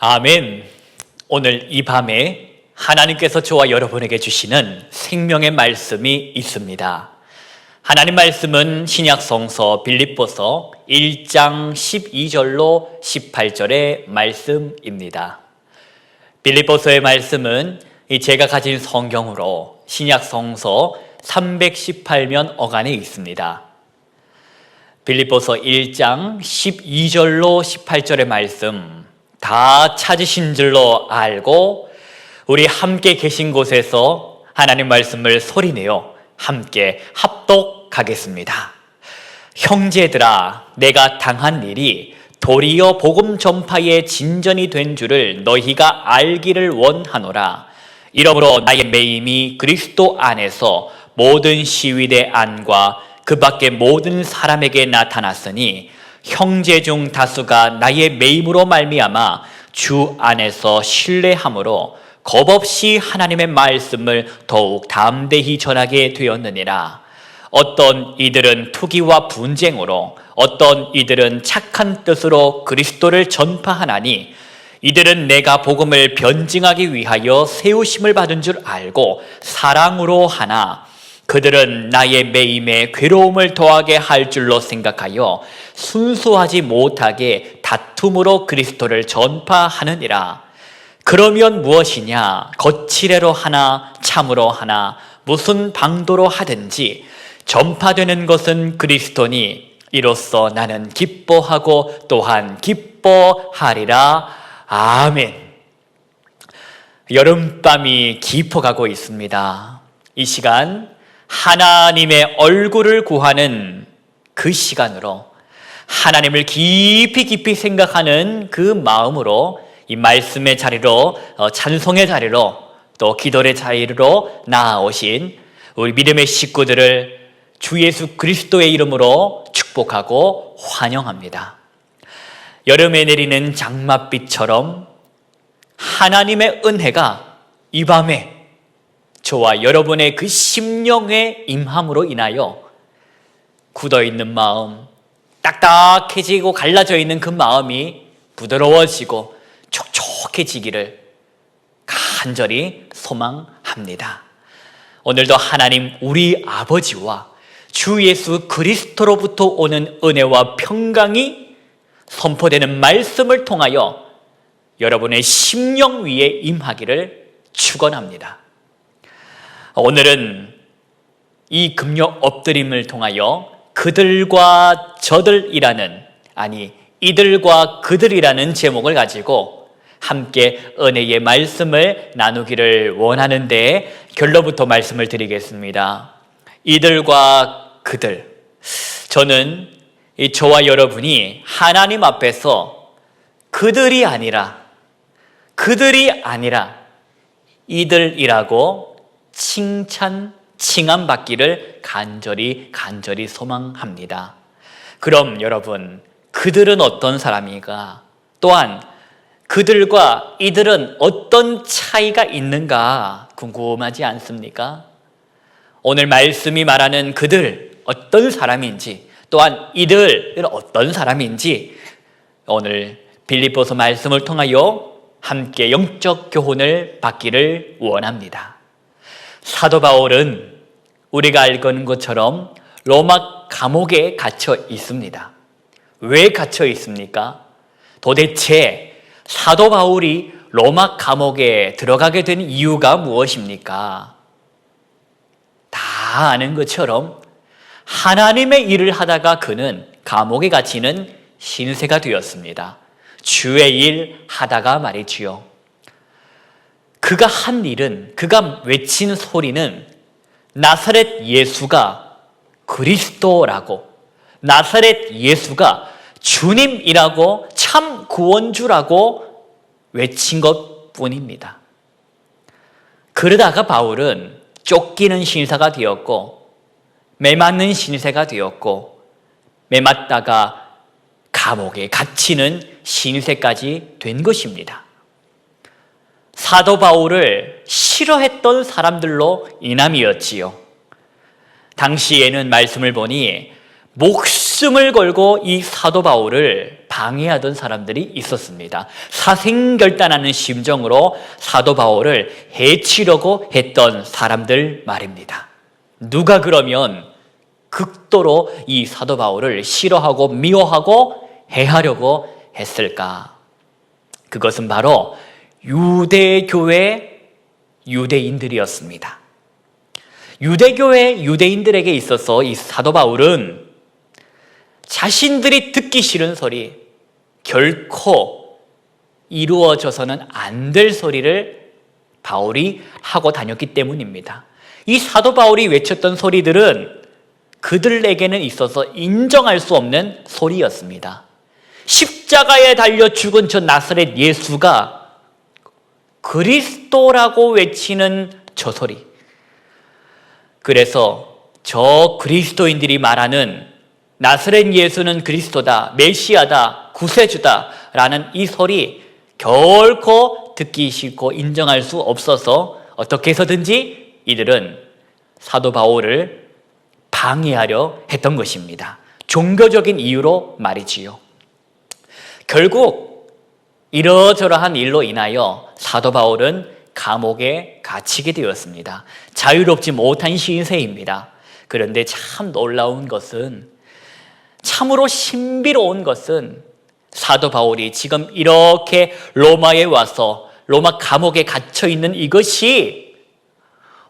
아멘. 오늘 이 밤에 하나님께서 저와 여러분에게 주시는 생명의 말씀이 있습니다. 하나님 말씀은 신약성서 빌립보서 1장 12절로 18절의 말씀입니다. 빌립보서의 말씀은 제가 가진 성경으로 신약성서 318면 어간에 있습니다. 빌립보서 1장 12절로 18절의 말씀 다 찾으신 줄로 알고 우리 함께 계신 곳에서 하나님 말씀을 소리내어 함께 합독하겠습니다. 형제들아, 내가 당한 일이 도리어 복음 전파의 진전이 된 줄을 너희가 알기를 원하노라. 이러므로 나의 매임이 그리스도 안에서 모든 시위대 안과 그 밖에 모든 사람에게 나타났으니 형제 중 다수가 나의 매임으로 말미암아 주 안에서 신뢰함으로 겁없이 하나님의 말씀을 더욱 담대히 전하게 되었느니라. 어떤 이들은 투기와 분쟁으로, 어떤 이들은 착한 뜻으로 그리스도를 전파하나니 이들은 내가 복음을 변증하기 위하여 세우심을 받은 줄 알고 사랑으로 하나 그들은 나의 매임에 괴로움을 더하게 할 줄로 생각하여 순수하지 못하게 다툼으로 그리스도를 전파하느니라. 그러면 무엇이냐? 거칠애로 하나 참으로 하나 무슨 방도로 하든지 전파되는 것은 그리스도니 이로써 나는 기뻐하고 또한 기뻐하리라. 아멘. 여름밤이 깊어가고 있습니다. 이 시간 하나님의 얼굴을 구하는 그 시간으로 하나님을 깊이 생각하는 그 마음으로 이 말씀의 자리로, 찬송의 자리로, 또 기도의 자리로 나아오신 우리 믿음의 식구들을 주 예수 그리스도의 이름으로 축복하고 환영합니다. 여름에 내리는 장맛비처럼 하나님의 은혜가 이 밤에 저와 여러분의 그 심령의 임함으로 인하여 굳어있는 마음, 딱딱해지고 갈라져 있는 그 마음이 부드러워지고 촉촉해지기를 간절히 소망합니다. 오늘도 하나님 우리 아버지와 주 예수 그리스도로부터 오는 은혜와 평강이 선포되는 말씀을 통하여 여러분의 심령 위에 임하기를 축원합니다. 오늘은 이 금요 엎드림을 통하여 그들과 저들이라는, 아니 이들과 그들이라는 제목을 가지고 함께 은혜의 말씀을 나누기를 원하는데 결론부터 말씀을 드리겠습니다. 이들과 그들, 저는 저와 여러분이 하나님 앞에서 그들이 아니라 이들이라고 칭함받기를 간절히 소망합니다. 그럼 여러분, 그들은 어떤 사람인가? 또한 그들과 이들은 어떤 차이가 있는가 궁금하지 않습니까? 오늘 말씀이 말하는 그들 어떤 사람인지, 또한 이들은 어떤 사람인지 오늘 빌립보서 말씀을 통하여 함께 영적 교훈을 받기를 원합니다. 사도 바울은 우리가 알고 있는 것처럼 로마 감옥에 갇혀 있습니다. 왜 갇혀 있습니까? 도대체 사도 바울이 로마 감옥에 들어가게 된 이유가 무엇입니까? 다 아는 것처럼 하나님의 일을 하다가 그는 감옥에 갇히는 신세가 되었습니다. 주의 일 하다가 말이지요. 그가 한 일은, 그가 외친 소리는 나사렛 예수가 그리스도라고, 나사렛 예수가 주님이라고, 참 구원주라고 외친 것뿐입니다. 그러다가 바울은 쫓기는 신사가 되었고, 매맞는 신세가 되었고, 매맞다가 감옥에 갇히는 신세까지 된 것입니다. 사도 바울을 싫어했던 사람들로 인함이었지요. 당시에는 말씀을 보니 목숨을 걸고 이 사도 바울을 방해하던 사람들이 있었습니다. 사생결단하는 심정으로 사도 바울을 해치려고 했던 사람들 말입니다. 누가 그러면 극도로 이 사도 바울을 싫어하고 미워하고 해하려고 했을까? 그것은 바로 유대교회 유대인들이었습니다. 유대교회 유대인들에게 있어서 이 사도 바울은 자신들이 듣기 싫은 소리, 결코 이루어져서는 안 될 소리를 바울이 하고 다녔기 때문입니다. 이 사도 바울이 외쳤던 소리들은 그들에게는 있어서 인정할 수 없는 소리였습니다. 십자가에 달려 죽은 저 나사렛 예수가 그리스도라고 외치는 저 소리. 그래서 저 그리스도인들이 말하는 나사렛 예수는 그리스도다, 메시아다, 구세주다 라는 이 소리 결코 듣기 싫고 인정할 수 없어서 어떻게 해서든지 이들은 사도 바울을 방해하려 했던 것입니다. 종교적인 이유로 말이지요. 결국 이러저러한 일로 인하여 사도 바울은 감옥에 갇히게 되었습니다. 자유롭지 못한 신세입니다. 그런데 참 놀라운 것은, 참으로 신비로운 것은 사도 바울이 지금 이렇게 로마에 와서 로마 감옥에 갇혀 있는 이것이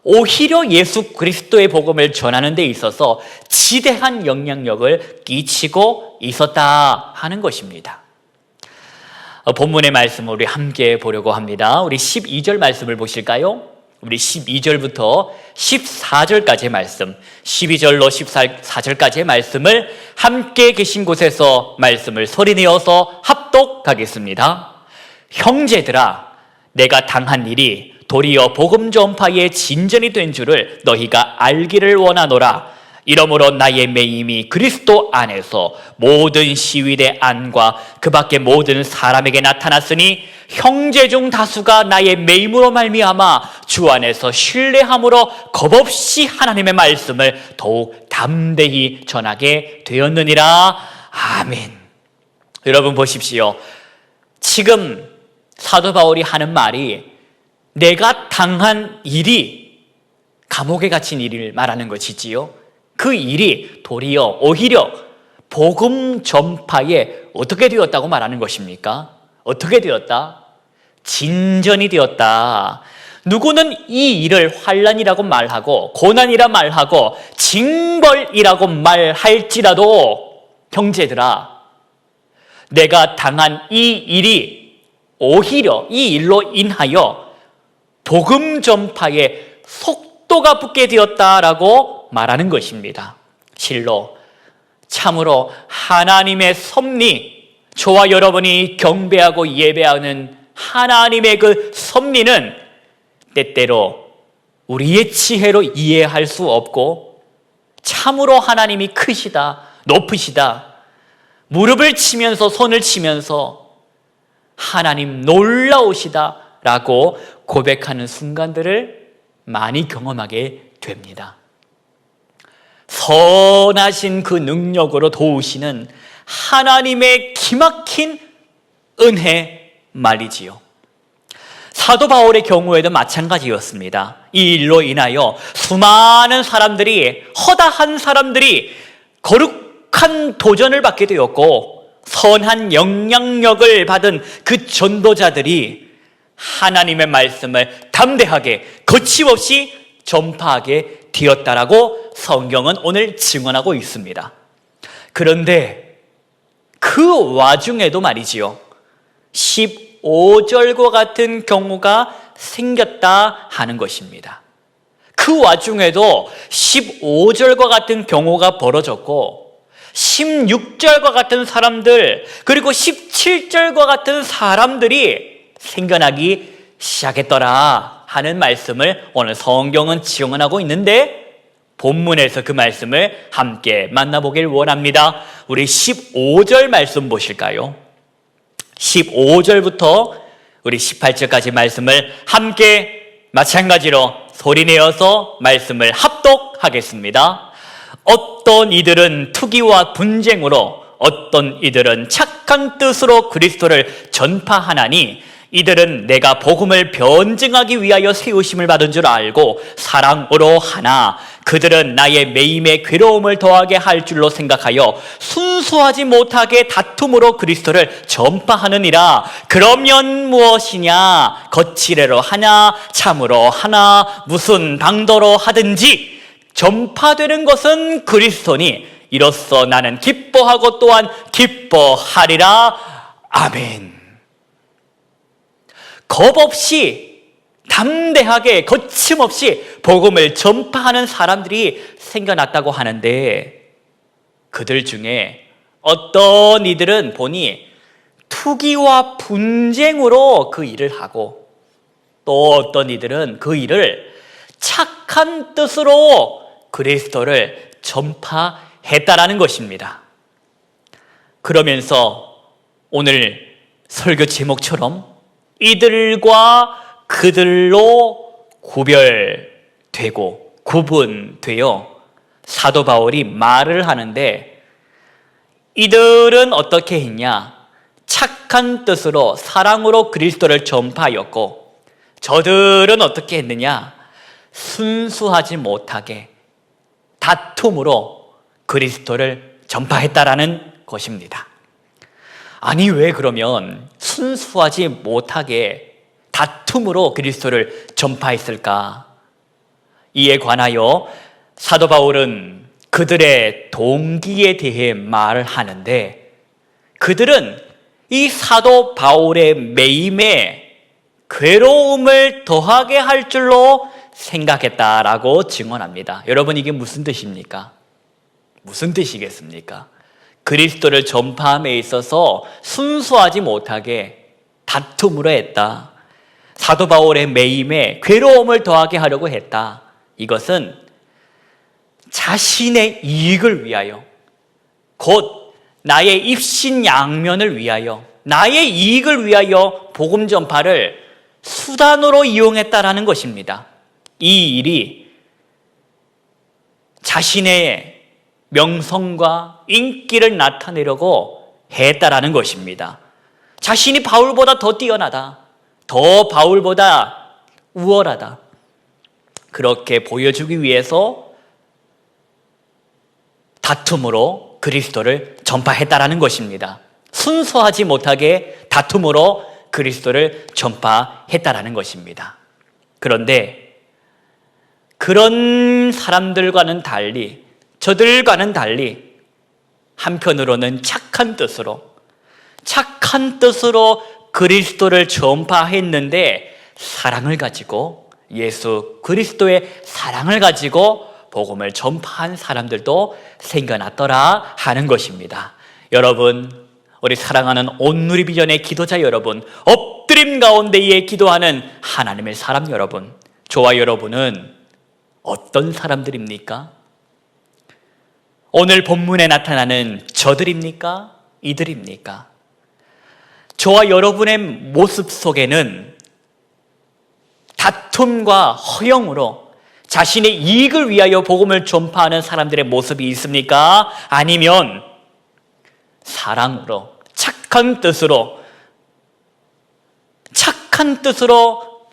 오히려 예수 그리스도의 복음을 전하는 데 있어서 지대한 영향력을 끼치고 있었다 하는 것입니다. 본문의 말씀을 우리 함께 보려고 합니다. 우리 12절 말씀을 보실까요? 우리 12절부터 14절까지의 말씀, 12절로 14절까지의 말씀을 함께 계신 곳에서 말씀을 소리내어서 합독하겠습니다. 형제들아, 내가 당한 일이 도리어 복음 전파의 진전이 된 줄을 너희가 알기를 원하노라. 이러므로 나의 매임이 그리스도 안에서 모든 시위대 안과 그 밖에 모든 사람에게 나타났으니 형제 중 다수가 나의 매임으로 말미암아 주 안에서 신뢰함으로 겁없이 하나님의 말씀을 더욱 담대히 전하게 되었느니라. 아멘. 여러분 보십시오. 지금 사도 바울이 하는 말이 내가 당한 일이 감옥에 갇힌 일을 말하는 것이지요. 그 일이 도리어 오히려 복음 전파에 어떻게 되었다고 말하는 것입니까? 어떻게 되었다? 진전이 되었다. 누구는 이 일을 환난이라고 말하고 고난이라 말하고 징벌이라고 말할지라도 형제들아, 내가 당한 이 일이 오히려 이 일로 인하여 복음 전파에 속도가 붙게 되었다라고 말하는 것입니다. 실로 참으로 하나님의 섭리, 저와 여러분이 경배하고 예배하는 하나님의 그 섭리는 때때로 우리의 지혜로 이해할 수 없고 참으로 하나님이 크시다, 높으시다, 무릎을 치면서 손을 치면서 하나님 놀라우시다 라고 고백하는 순간들을 많이 경험하게 됩니다. 선하신 그 능력으로 도우시는 하나님의 기막힌 은혜 말이지요. 사도 바울의 경우에도 마찬가지였습니다. 이 일로 인하여 수많은 사람들이, 허다한 사람들이 거룩한 도전을 받게 되었고 선한 영향력을 받은 그 전도자들이 하나님의 말씀을 담대하게 거침없이 전파하게 되었다라고 성경은 오늘 증언하고 있습니다. 그런데 그 와중에도 말이지요, 15절과 같은 경우가 생겼다 하는 것입니다. 그 와중에도 15절과 같은 경우가 벌어졌고 16절과 같은 사람들, 그리고 17절과 같은 사람들이 생겨나기 시작했더라 하는 말씀을 오늘 성경은 증언하고 있는데 본문에서 그 말씀을 함께 만나보길 원합니다. 우리 15절 말씀 보실까요? 15절부터 우리 18절까지 말씀을 함께 마찬가지로 소리내어서 말씀을 합독하겠습니다. 어떤 이들은 투기와 분쟁으로, 어떤 이들은 착한 뜻으로 그리스도를 전파하나니 이들은 내가 복음을 변증하기 위하여 세우심을 받은 줄 알고 사랑으로 하나 그들은 나의 매임에 괴로움을 더하게 할 줄로 생각하여 순수하지 못하게 다툼으로 그리스도를 전파하느니라. 그러면 무엇이냐? 거칠애로 하냐 참으로 하나 무슨 방도로 하든지 전파되는 것은 그리스도니 이로써 나는 기뻐하고 또한 기뻐하리라. 아멘. 겁 없이 담대하게 거침없이 복음을 전파하는 사람들이 생겨났다고 하는데 그들 중에 어떤 이들은 보니 투기와 분쟁으로 그 일을 하고 또 어떤 이들은 그 일을 착한 뜻으로 그리스도를 전파했다라는 것입니다. 그러면서 오늘 설교 제목처럼 이들과 그들로 구별되고 구분되어 사도 바울이 말을 하는데 이들은 어떻게 했냐? 착한 뜻으로 사랑으로 그리스도를 전파하였고 저들은 어떻게 했느냐? 순수하지 못하게 다툼으로 그리스도를 전파했다라는 것입니다. 아니 왜 그러면 순수하지 못하게 다툼으로 그리스도를 전파했을까? 이에 관하여 사도 바울은 그들의 동기에 대해 말을 하는데 그들은 이 사도 바울의 매임에 괴로움을 더하게 할 줄로 생각했다라고 증언합니다. 여러분 이게 무슨 뜻입니까? 무슨 뜻이겠습니까? 그리스도를 전파함에 있어서 순수하지 못하게 다툼으로 했다. 사도 바울의 매임에 괴로움을 더하게 하려고 했다. 이것은 자신의 이익을 위하여 곧 나의 입신양면을 위하여 나의 이익을 위하여 복음 전파를 수단으로 이용했다라는 것입니다. 이 일이 자신의 명성과 인기를 나타내려고 했다라는 것입니다. 자신이 바울보다 더 뛰어나다. 더 바울보다 우월하다. 그렇게 보여주기 위해서 다툼으로 그리스도를 전파했다라는 것입니다. 순수하지 못하게 다툼으로 그리스도를 전파했다라는 것입니다. 그런데 그런 사람들과는 달리 저들과는 달리 한편으로는 착한 뜻으로 그리스도를 전파했는데 사랑을 가지고 예수 그리스도의 사랑을 가지고 복음을 전파한 사람들도 생겨났더라 하는 것입니다. 여러분, 우리 사랑하는 온누리비전의 기도자 여러분, 엎드림 가운데에 기도하는 하나님의 사람 여러분, 저와 여러분은 어떤 사람들입니까? 오늘 본문에 나타나는 저들입니까? 이들입니까? 저와 여러분의 모습 속에는 다툼과 허영으로 자신의 이익을 위하여 복음을 전파하는 사람들의 모습이 있습니까? 아니면 사랑으로 착한 뜻으로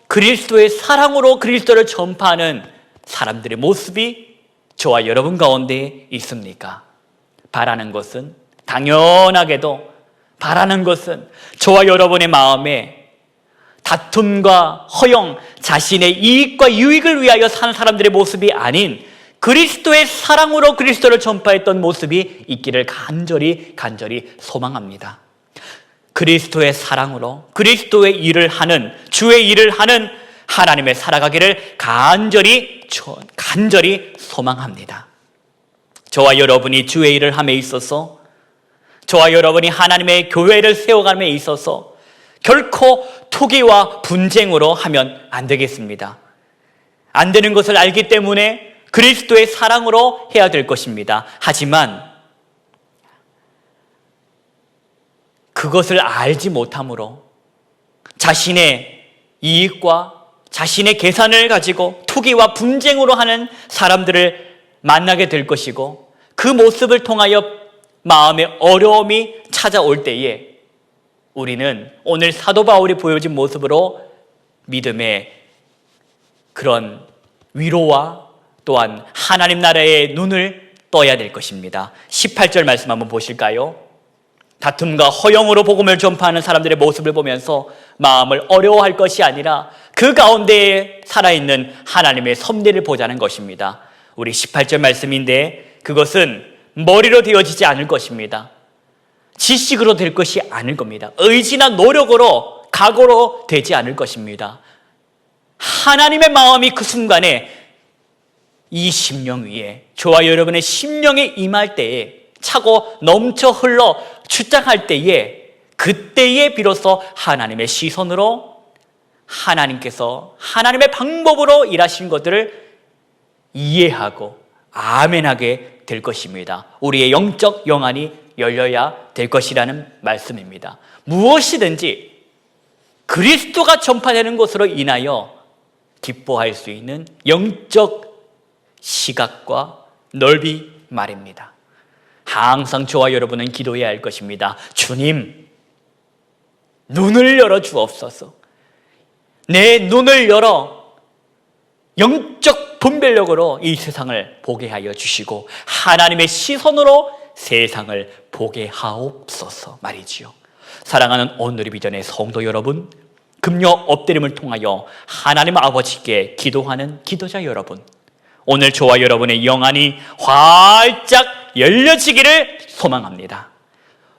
그리스도의 사랑으로 그리스도를 전파하는 사람들의 모습이 저와 여러분 가운데 있습니까? 바라는 것은 당연하게도 바라는 것은 저와 여러분의 마음에 다툼과 허영, 자신의 이익과 유익을 위하여 사는 사람들의 모습이 아닌 그리스도의 사랑으로 그리스도를 전파했던 모습이 있기를 간절히 소망합니다. 그리스도의 사랑으로 그리스도의 일을 하는, 주의 일을 하는 하나님의 살아가기를 간절히 소망합니다. 저와 여러분이 주의 일을 함에 있어서, 저와 여러분이 하나님의 교회를 세워감에 있어서 결코 투기와 분쟁으로 하면 안 되겠습니다. 안 되는 것을 알기 때문에 그리스도의 사랑으로 해야 될 것입니다. 하지만 그것을 알지 못함으로 자신의 이익과 자신의 계산을 가지고 투기와 분쟁으로 하는 사람들을 만나게 될 것이고 그 모습을 통하여 마음의 어려움이 찾아올 때에 우리는 오늘 사도 바울이 보여준 모습으로 믿음의 그런 위로와 또한 하나님 나라의 눈을 떠야 될 것입니다. 18절 말씀 한번 보실까요? 다툼과 허영으로 복음을 전파하는 사람들의 모습을 보면서 마음을 어려워할 것이 아니라 그 가운데에 살아있는 하나님의 섭리를 보자는 것입니다. 우리 18절 말씀인데 그것은 머리로 되어지지 않을 것입니다. 지식으로 될 것이 아닐 겁니다. 의지나 노력으로 각오로 되지 않을 것입니다. 하나님의 마음이 그 순간에 이 심령 위에 저와 여러분의 심령에 임할 때에 차고 넘쳐 흘러 출장할 때에 그때에 비로소 하나님의 시선으로 하나님께서 하나님의 방법으로 일하신 것들을 이해하고 아멘하게 될 것입니다. 우리의 영적 영안이 열려야 될 것이라는 말씀입니다. 무엇이든지 그리스도가 전파되는 것으로 인하여 기뻐할 수 있는 영적 시각과 넓이 말입니다. 항상 저와 여러분은 기도해야 할 것입니다. 주님, 눈을 열어 주옵소서. 내 눈을 열어 영적 분별력으로 이 세상을 보게 하여 주시고 하나님의 시선으로 세상을 보게 하옵소서 말이지요. 사랑하는 오늘의 비전의 성도 여러분, 금요 엎드림을 통하여 하나님 아버지께 기도하는 기도자 여러분, 오늘 저와 여러분의 영안이 활짝 열려지기를 소망합니다.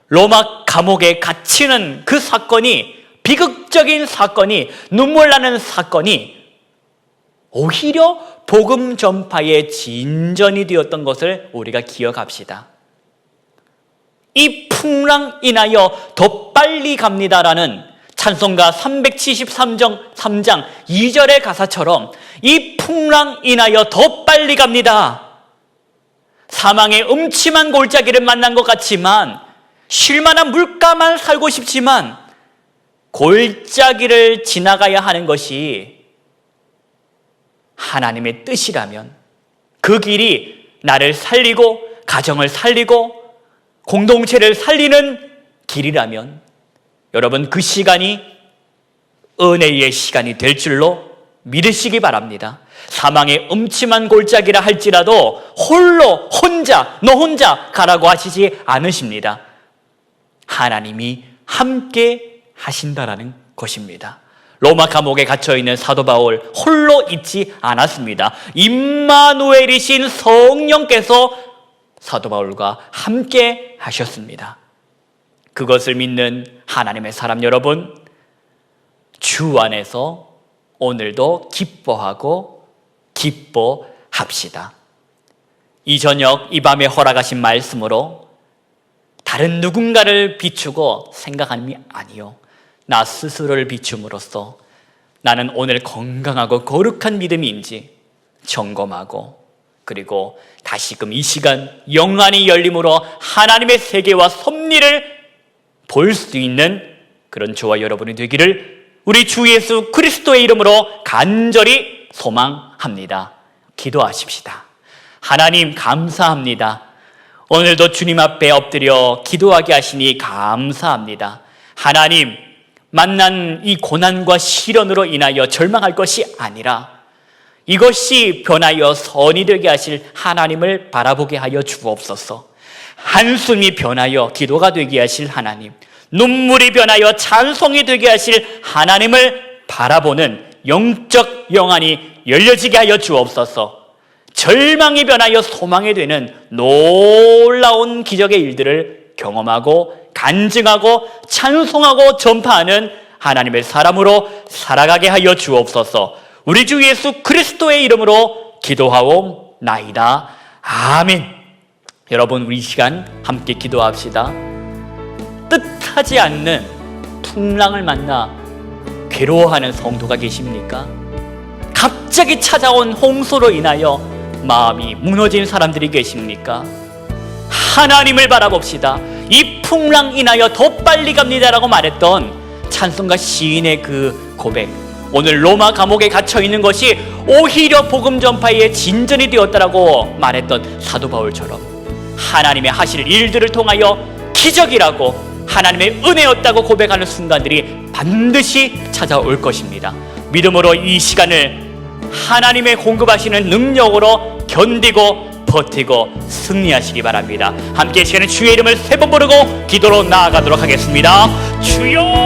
로마 감옥에 갇히는 그 사건이, 비극적인 사건이, 눈물 나는 사건이 오히려 복음 전파의 진전이 되었던 것을 우리가 기억합시다. 이 풍랑 인하여 더 빨리 갑니다라는 찬송가 373장 2절의 가사처럼 이 풍랑 인하여 더 빨리 갑니다. 사망의 음침한 골짜기를 만난 것 같지만, 쉴만한 물가만 살고 싶지만 골짜기를 지나가야 하는 것이 하나님의 뜻이라면, 그 길이 나를 살리고 가정을 살리고 공동체를 살리는 길이라면 여러분, 그 시간이 은혜의 시간이 될 줄로 믿으시기 바랍니다. 사망의 음침한 골짜기라 할지라도 홀로 너 혼자 가라고 하시지 않으십니다. 하나님이 함께 하신다라는 것입니다. 로마 감옥에 갇혀있는 사도 바울 홀로 있지 않았습니다. 임마누엘이신 성령께서 사도 바울과 함께 하셨습니다. 그것을 믿는 하나님의 사람 여러분, 주 안에서 오늘도 기뻐하고 기뻐합시다. 이 저녁 이 밤에 허락하신 말씀으로 다른 누군가를 비추고 생각함이 아니요, 나 스스로를 비춤으로써 나는 오늘 건강하고 거룩한 믿음인지 점검하고, 그리고 다시금 이 시간 영안이 열림으로 하나님의 세계와 섭리를 볼 수 있는 그런 저와 여러분이 되기를 우리 주 예수 그리스도의 이름으로 간절히 소망합니다. 기도하십시다. 하나님 감사합니다. 오늘도 주님 앞에 엎드려 기도하게 하시니 감사합니다. 하나님, 만난 이 고난과 시련으로 인하여 절망할 것이 아니라 이것이 변하여 선이 되게 하실 하나님을 바라보게 하여 주옵소서. 한숨이 변하여 기도가 되게 하실 하나님, 눈물이 변하여 찬송이 되게 하실 하나님을 바라보는 영적 영안이 열려지게 하여 주옵소서. 절망이 변하여 소망이 되는 놀라운 기적의 일들을 경험하고 간증하고 찬송하고 전파하는 하나님의 사람으로 살아가게 하여 주옵소서. 우리 주 예수 그리스도의 이름으로 기도하옵나이다. 아멘. 여러분, 우리 이 시간 함께 기도합시다. 뜻하지 않는 풍랑을 만나 괴로워하는 성도가 계십니까? 갑자기 찾아온 홍수로 인하여 마음이 무너진 사람들이 계십니까? 하나님을 바라봅시다. 이 풍랑 인하여 더 빨리 갑니다라고 말했던 찬송가 시인의 그 고백, 오늘 로마 감옥에 갇혀 있는 것이 오히려 복음 전파의 진전이 되었다라고 말했던 사도 바울처럼 하나님의 하실 일들을 통하여 기적이라고 하나님의 은혜였다고 고백하는 순간들이 반드시 찾아올 것입니다. 믿음으로 이 시간을 하나님의 공급하시는 능력으로 견디고 버티고 승리하시기 바랍니다. 함께 이 시간에 주의 이름을 세 번 부르고 기도로 나아가도록 하겠습니다. 주여!